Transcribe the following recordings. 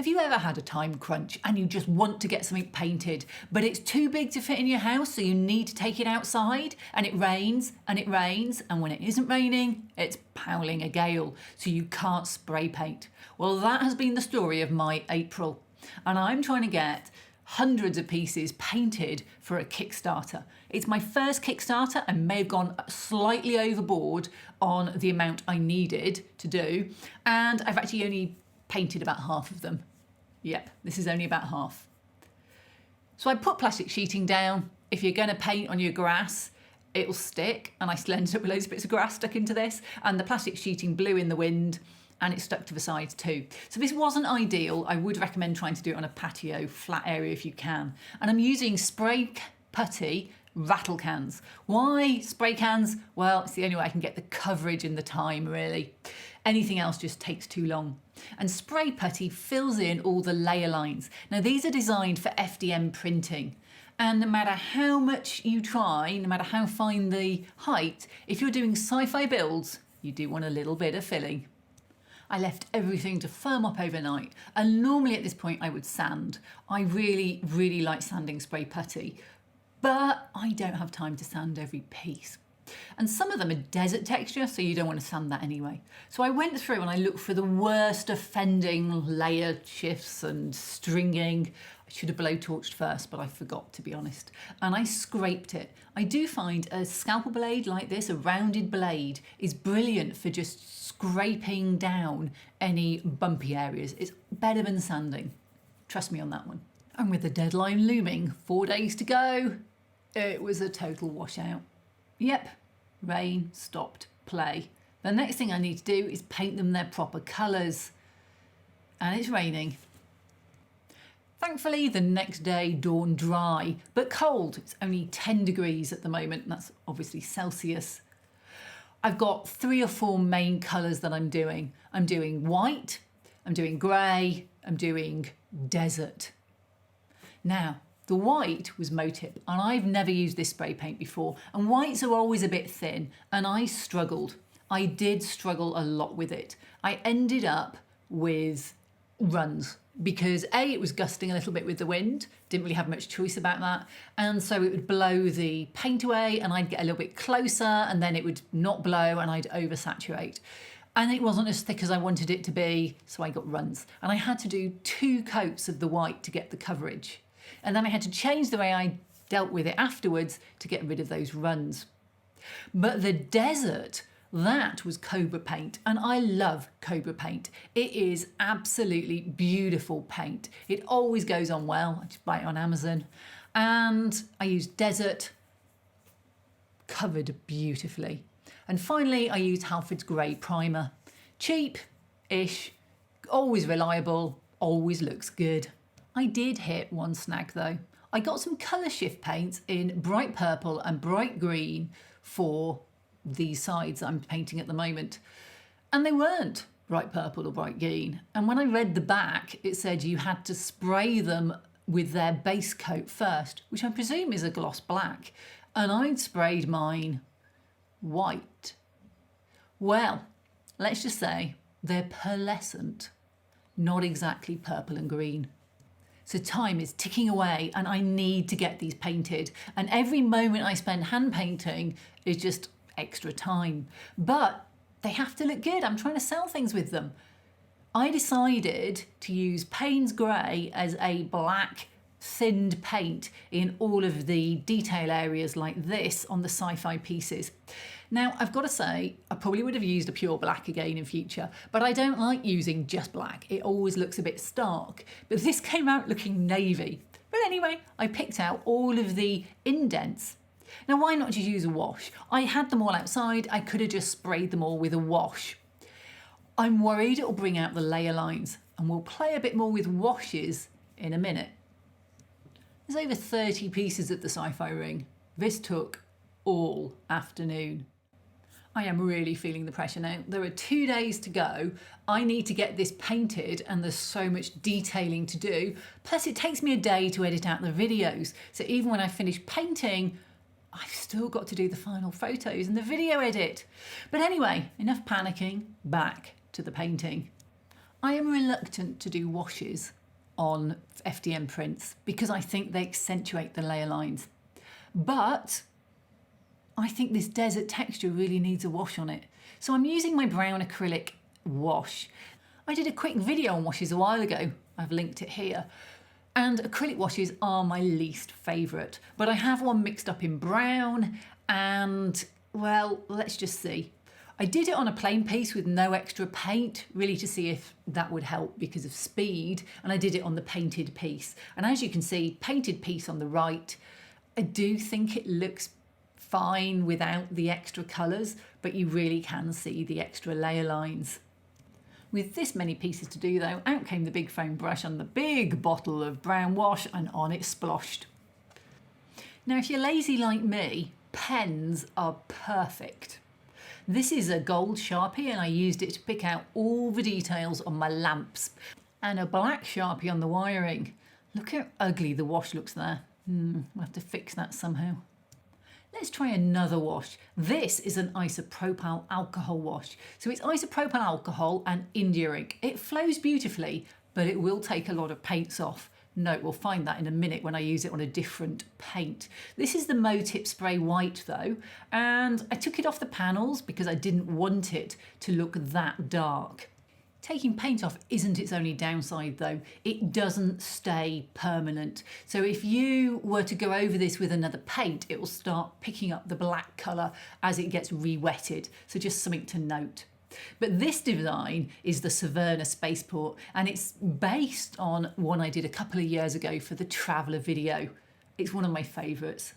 Have you ever had a time crunch and you just want to get something painted, but it's too big to fit in your house, so you need to take it outside, and it rains and it rains, and when it isn't raining, it's howling a gale, so you can't spray paint? Well, that has been the story of my April, and I'm trying to get hundreds of pieces painted for a Kickstarter. It's my first Kickstarter. I may have gone slightly overboard on the amount I needed to do, and I've actually only painted about half of them. Yep, this is only about half. So I put plastic sheeting down. If you're going to paint on your grass, it'll stick, and I still ended up with loads of bits of grass stuck into this, and the plastic sheeting blew in the wind and it stuck to the sides too. So this wasn't ideal. I would recommend trying to do it on a patio, flat area if you can. And I'm using spray putty rattle cans. Why spray cans? Well, it's the only way I can get the coverage and the time, really. Anything else just takes too long. And spray putty fills in all the layer lines. Now, these are designed for FDM printing. And no matter how much you try, no matter how fine the height, if you're doing sci-fi builds, you do want a little bit of filling. I left everything to firm up overnight, and normally at this point I would sand. I really, really like sanding spray putty, but I don't have time to sand every piece. And some of them are desert texture, so you don't want to sand that anyway. So I went through and I looked for the worst offending layer shifts and stringing. I should have blowtorched first, but I forgot, to be honest. And I scraped it. I do find a scalpel blade like this, a rounded blade, is brilliant for just scraping down any bumpy areas. It's better than sanding. Trust me on that one. And with the deadline looming, 4 days to go, it was a total washout. Yep, rain, stopped, play. The next thing I need to do is paint them their proper colours. And it's raining. Thankfully, the next day dawned dry, but cold. It's only 10 degrees at the moment, and that's obviously Celsius. I've got 3 or 4 main colours that I'm doing. I'm doing white, I'm doing grey, I'm doing desert. Now, the white was Motip, and I've never used this spray paint before, and whites are always a bit thin, and I struggled. I did struggle a lot with it. I ended up with runs because A, it was gusting a little bit with the wind, didn't really have much choice about that, and so it would blow the paint away and I'd get a little bit closer and then it would not blow and I'd oversaturate. And it wasn't as thick as I wanted it to be, so I got runs. And I had to do 2 coats of the white to get the coverage. And then I had to change the way I dealt with it afterwards to get rid of those runs. But the desert, that was Cobra paint, and I love Cobra paint. It is absolutely beautiful paint. It always goes on well. I just buy it on Amazon. And I used desert, covered beautifully. And finally, I used Halford's Grey Primer. Cheap-ish, always reliable, always looks good. I did hit one snag though. I got some colour shift paints in bright purple and bright green for these sides I'm painting at the moment, and they weren't bright purple or bright green. And when I read the back, it said you had to spray them with their base coat first, which I presume is a gloss black, and I'd sprayed mine white. Well, let's just say they're pearlescent, not exactly purple and green. So time is ticking away and I need to get these painted, and every moment I spend hand painting is just extra time, but they have to look good. I'm trying to sell things with them. I decided to use Payne's Grey as a black thinned paint in all of the detail areas like this on the sci-fi pieces. Now, I've got to say, I probably would have used a pure black again in future, but I don't like using just black. It always looks a bit stark, but this came out looking navy. But anyway, I picked out all of the indents. Now, why not just use a wash? I had them all outside. I could have just sprayed them all with a wash. I'm worried it'll bring out the layer lines, and we'll play a bit more with washes in a minute. There's over 30 pieces at the sci-fi ring. This took all afternoon. I am really feeling the pressure now. There are 2 days to go. I need to get this painted and there's so much detailing to do. Plus it takes me a day to edit out the videos. So even when I finish painting, I've still got to do the final photos and the video edit. But anyway, enough panicking, back to the painting. I am reluctant to do washes on FDM prints because I think they accentuate the layer lines. But I think this desert texture really needs a wash on it. So I'm using my brown acrylic wash. I did a quick video on washes a while ago. I've linked it here. And acrylic washes are my least favourite. But I have one mixed up in brown and, well, let's just see. I did it on a plain piece with no extra paint, really to see if that would help because of speed. And I did it on the painted piece. And as you can see, painted piece on the right, I do think it looks fine without the extra colours, but you really can see the extra layer lines. With this many pieces to do though, out came the big foam brush and the big bottle of brown wash, and on it sploshed. Now if you're lazy like me, pens are perfect. This is a gold Sharpie and I used it to pick out all the details on my lamps, and a black Sharpie on the wiring. Look how ugly the wash looks there. I'll have to fix that somehow. Let's try another wash. This is an isopropyl alcohol wash. So it's isopropyl alcohol and India ink. It flows beautifully, but it will take a lot of paints off. Note, we'll find that in a minute when I use it on a different paint. This is the Motip Spray White though, and I took it off the panels because I didn't want it to look that dark. Taking paint off isn't its only downside though. It doesn't stay permanent. So if you were to go over this with another paint, it will start picking up the black colour as it gets re-wetted. So just something to note. But this design is the Saverna Spaceport, and it's based on one I did a couple of years ago for the Traveller video. It's one of my favourites.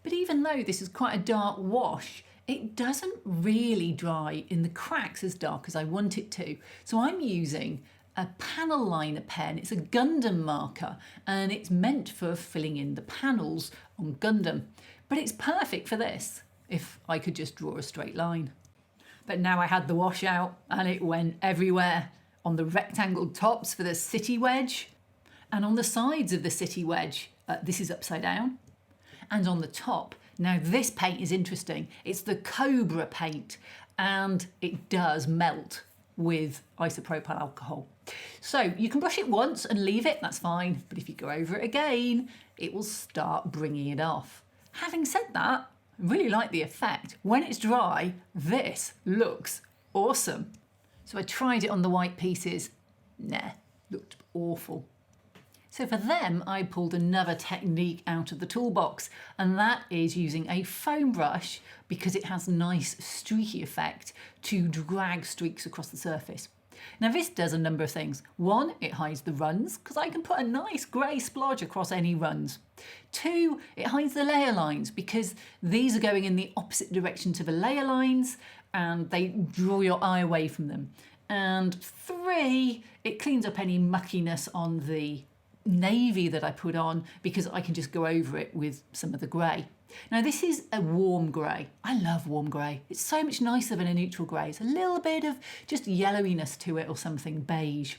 But even though this is quite a dark wash, it doesn't really dry in the cracks as dark as I want it to. So I'm using a panel liner pen. It's a Gundam marker and it's meant for filling in the panels on Gundam. But it's perfect for this, if I could just draw a straight line. But now I had the wash out and it went everywhere. On the rectangle tops for the city wedge, and on the sides of the city wedge, this is upside down, and on the top. Now this paint is interesting. It's the Cobra paint and it does melt with isopropyl alcohol. So you can brush it once and leave it, that's fine. But if you go over it again, it will start bringing it off. Having said that, I really like the effect. When it's dry, this looks awesome. So I tried it on the white pieces. Nah, looked awful. So for them, I pulled another technique out of the toolbox, and that is using a foam brush because it has nice streaky effect to drag streaks across the surface. Now this does a number of things. One, it hides the runs because I can put a nice grey splodge across any runs. Two, it hides the layer lines because these are going in the opposite direction to the layer lines and they draw your eye away from them. And three, it cleans up any muckiness on the navy that I put on because I can just go over it with some of the grey. Now this is a warm grey. I love warm grey. It's so much nicer than a neutral grey. It's a little bit of just yellowiness to it or something beige.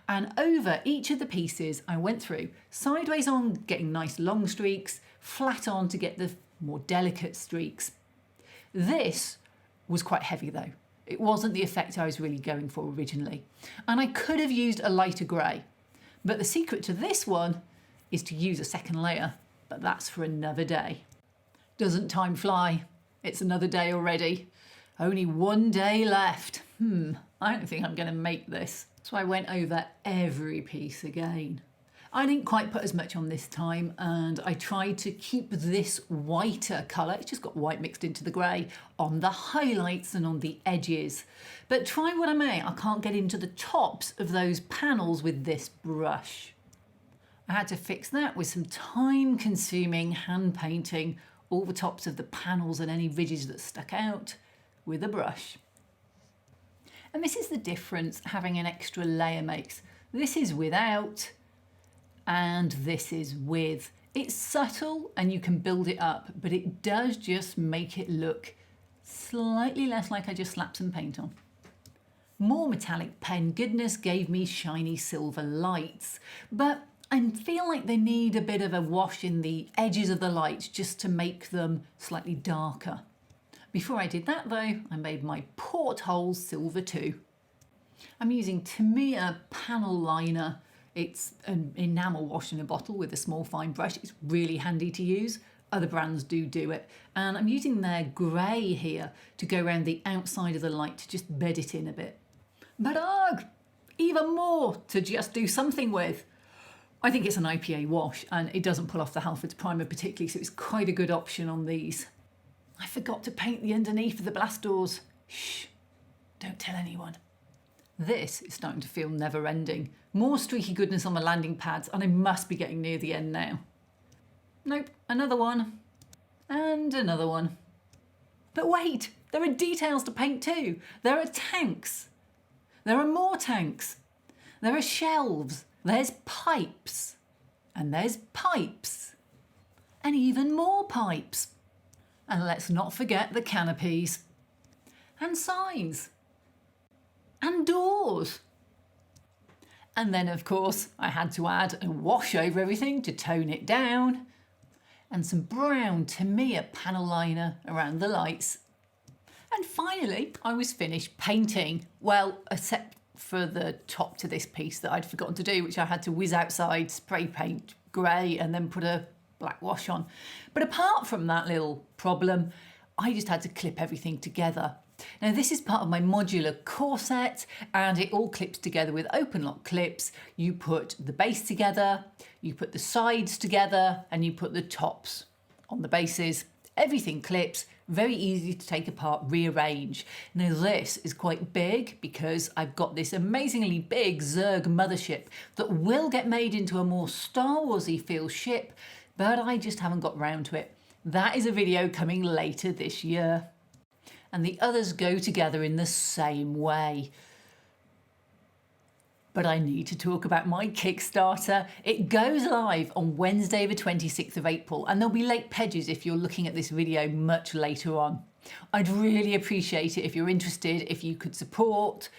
And over each of the pieces I went through, sideways on getting nice long streaks, flat on to get the more delicate streaks. This was quite heavy though. It wasn't the effect I was really going for originally. And I could have used a lighter grey. But the secret to this one is to use a second layer, but that's for another day. Doesn't time fly? It's another day already. Only one day left. I don't think I'm going to make this. So I went over every piece again. I didn't quite put as much on this time, and I tried to keep this whiter colour, it's just got white mixed into the grey, on the highlights and on the edges. But try what I may, I can't get into the tops of those panels with this brush. I had to fix that with some time-consuming hand painting all the tops of the panels and any ridges that stuck out with a brush. And this is the difference having an extra layer makes. This is without, and this is with. It's subtle and you can build it up, but it does just make it look slightly less like I just slapped some paint on. More metallic pen goodness gave me shiny silver lights, but I feel like they need a bit of a wash in the edges of the lights just to make them slightly darker. Before I did that though, I made my portholes silver too. I'm using Tamiya panel liner. It's an enamel wash in a bottle with a small fine brush. It's really handy to use. Other brands do it. And I'm using their grey here to go around the outside of the light to just bed it in a bit. But even more to just do something with. I think it's an IPA wash and it doesn't pull off the Halfords primer particularly, so it's quite a good option on these. I forgot to paint the underneath of the blast doors. Shh, don't tell anyone. This is starting to feel never ending. More streaky goodness on the landing pads and I must be getting near the end now. Nope, another one. And another one. But wait, there are details to paint too. There are tanks. There are more tanks. There are shelves. There's pipes. And there's pipes. And even more pipes. And let's not forget the canopies. And signs. And doors. And then, of course, I had to add a wash over everything to tone it down. And some brown Tamiya panel liner around the lights. And finally, I was finished painting. Well, except for the top to this piece that I'd forgotten to do, which I had to whiz outside, spray paint grey and then put a black wash on. But apart from that little problem, I just had to clip everything together. Now this is part of my modular core set and it all clips together with open lock clips. You put the base together, you put the sides together and you put the tops on the bases. Everything clips, very easy to take apart, rearrange. Now this is quite big because I've got this amazingly big Zerg mothership that will get made into a more Star Warsy feel ship, but I just haven't got round to it. That is a video coming later this year. And the others go together in the same way. But I need to talk about my Kickstarter. It goes live on Wednesday the 26th of April and there'll be late pages if you're looking at this video much later on. I'd really appreciate it if you're interested, if you could support,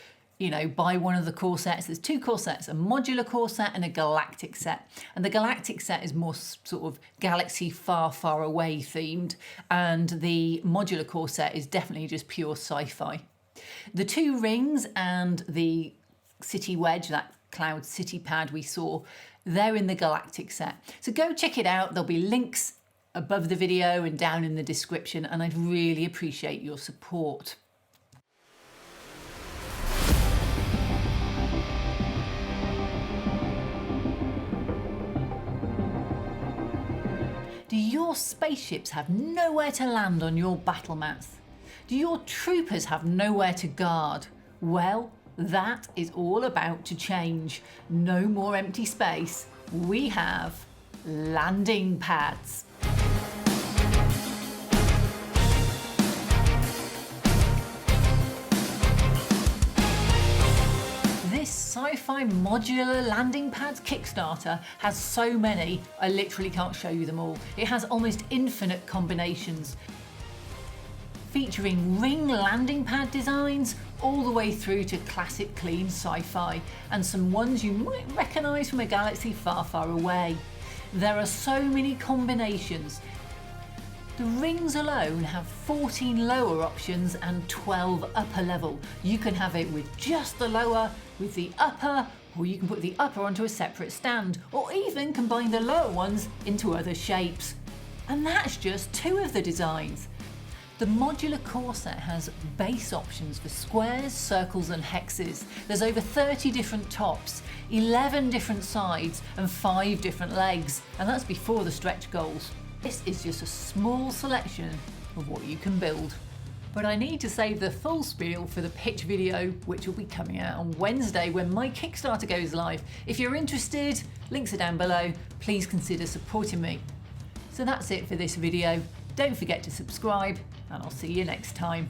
buy one of the core sets. There's two core sets, a modular core set and a galactic set. And the galactic set is more sort of galaxy far, far away themed. And the modular core set is definitely just pure sci-fi. The two rings and the city wedge, that cloud city pad we saw, they're in the galactic set. So go check it out. There'll be links above the video and down in the description. And I'd really appreciate your support. Do your spaceships have nowhere to land on your battle mats? Do your troopers have nowhere to guard? Well, that is all about to change. No more empty space. We have landing pads. This sci-fi modular landing pads Kickstarter has so many, I literally can't show you them all. It has almost infinite combinations, featuring ring landing pad designs all the way through to classic clean sci-fi and some ones you might recognise from a galaxy far, far away. There are so many combinations. The rings alone have 14 lower options and 12 upper level. You can have it with just the lower, with the upper, or you can put the upper onto a separate stand, or even combine the lower ones into other shapes. And that's just two of the designs. The modular core set has base options for squares, circles and hexes. There's over 30 different tops, 11 different sides and 5 different legs, and that's before the stretch goals. This is just a small selection of what you can build. But I need to save the full spiel for the pitch video, which will be coming out on Wednesday when my Kickstarter goes live. If you're interested, links are down below. Please consider supporting me. So that's it for this video. Don't forget to subscribe, and I'll see you next time.